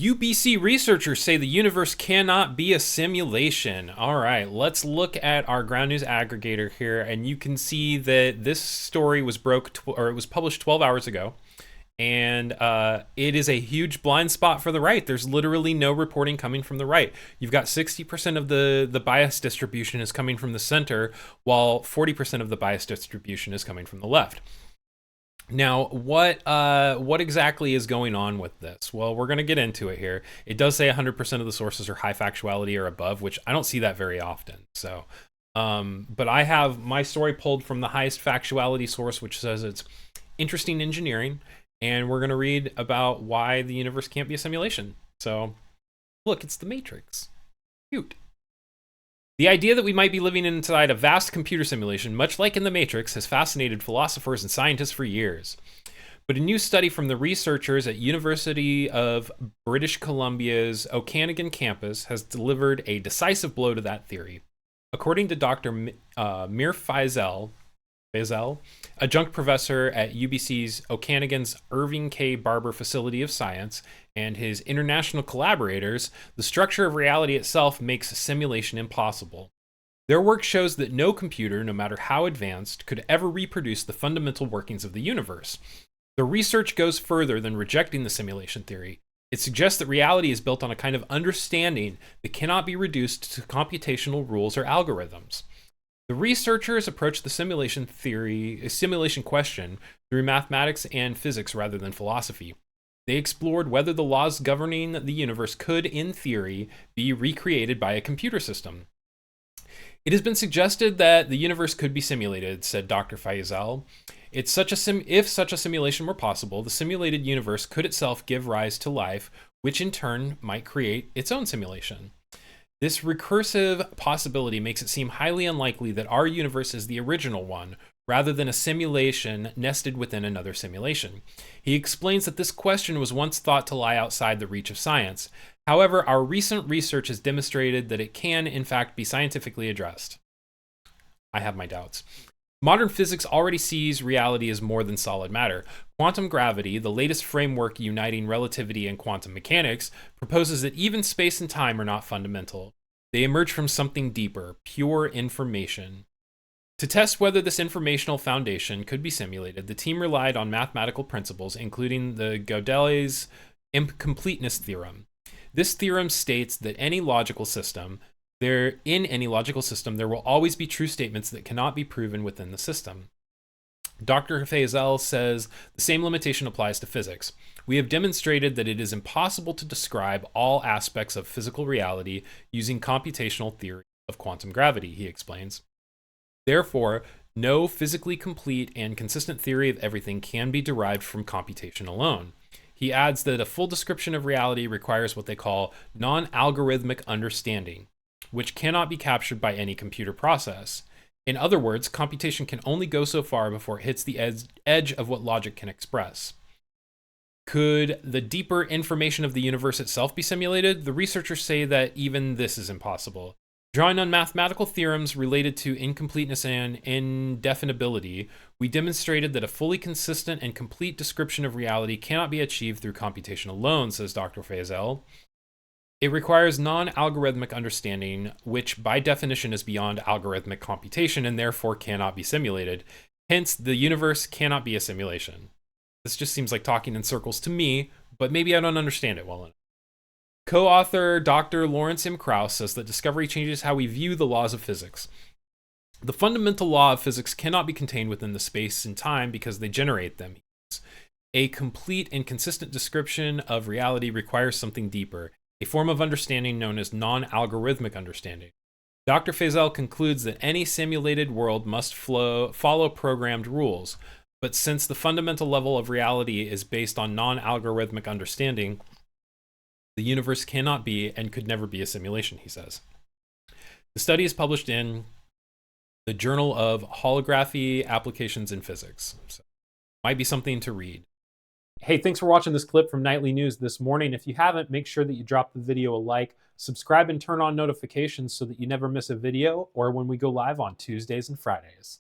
UBC researchers say the universe cannot be a simulation. All right, let's look at our ground news aggregator here, and you can see that this story was it was published 12 hours ago, and it is a huge blind spot for the right. There's literally no reporting coming from the right. You've got 60% of the bias distribution is coming from the center, while 40% of the bias distribution is coming from the left. Now, what exactly is going on with this? Well, we're going to get into it here. It does say 100% of the sources are high factuality or above, which I don't see that very often. So, but I have my story pulled from the highest factuality source, which says it's interesting engineering, and we're going to read about why the universe can't be a simulation. So, look, it's the Matrix. Cute. The idea that we might be living inside a vast computer simulation, much like in The Matrix, has fascinated philosophers and scientists for years. But a new study from the researchers at University of British Columbia's Okanagan campus has delivered a decisive blow to that theory. According to Dr. Mir Faisal, adjunct professor at UBC's Okanagan's Irving K. Barber Facility of Science, and his international collaborators, the structure of reality itself makes simulation impossible. Their work shows that no computer, no matter how advanced, could ever reproduce the fundamental workings of the universe. The research goes further than rejecting the simulation theory. It suggests that reality is built on a kind of understanding that cannot be reduced to computational rules or algorithms. The researchers approached the simulation question through mathematics and physics rather than philosophy. They explored whether the laws governing the universe could, in theory, be recreated by a computer system. It has been suggested that the universe could be simulated, said Dr. Faisal. If such a simulation were possible, the simulated universe could itself give rise to life, which in turn might create its own simulation. This recursive possibility makes it seem highly unlikely that our universe is the original one, rather than a simulation nested within another simulation. He explains that this question was once thought to lie outside the reach of science. However, our recent research has demonstrated that it can, in fact, be scientifically addressed. I have my doubts. Modern physics already sees reality as more than solid matter. Quantum gravity, the latest framework uniting relativity and quantum mechanics, proposes that even space and time are not fundamental. They emerge from something deeper, pure information. To test whether this informational foundation could be simulated, the team relied on mathematical principles, including the Gödel's incompleteness theorem. This theorem states that in any logical system, there will always be true statements that cannot be proven within the system. Dr. Faisal says the same limitation applies to physics. We have demonstrated that it is impossible to describe all aspects of physical reality using computational theory of quantum gravity, he explains. Therefore, no physically complete and consistent theory of everything can be derived from computation alone. He adds that a full description of reality requires what they call non-algorithmic understanding, which cannot be captured by any computer process. In other words, computation can only go so far before it hits the edge of what logic can express. Could the deeper information of the universe itself be simulated? The researchers say that even this is impossible. Drawing on mathematical theorems related to incompleteness and indefinability, we demonstrated that a fully consistent and complete description of reality cannot be achieved through computation alone, says Dr. Faisal. It requires non-algorithmic understanding, which by definition is beyond algorithmic computation and therefore cannot be simulated. Hence, the universe cannot be a simulation. This just seems like talking in circles to me, but maybe I don't understand it well enough. Co-author Dr. Lawrence M. Krauss says that discovery changes how we view the laws of physics. The fundamental law of physics cannot be contained within the space and time because they generate them. A complete and consistent description of reality requires something deeper, a form of understanding known as non-algorithmic understanding. Dr. Faisal concludes that any simulated world must follow programmed rules, but since the fundamental level of reality is based on non-algorithmic understanding, the universe cannot be and could never be a simulation, he says. The study is published in the Journal of Holography Applications in Physics. So, might be something to read. Hey, thanks for watching this clip from Nightly News this morning. If you haven't, make sure that you drop the video a like, subscribe and turn on notifications so that you never miss a video or when we go live on Tuesdays and Fridays.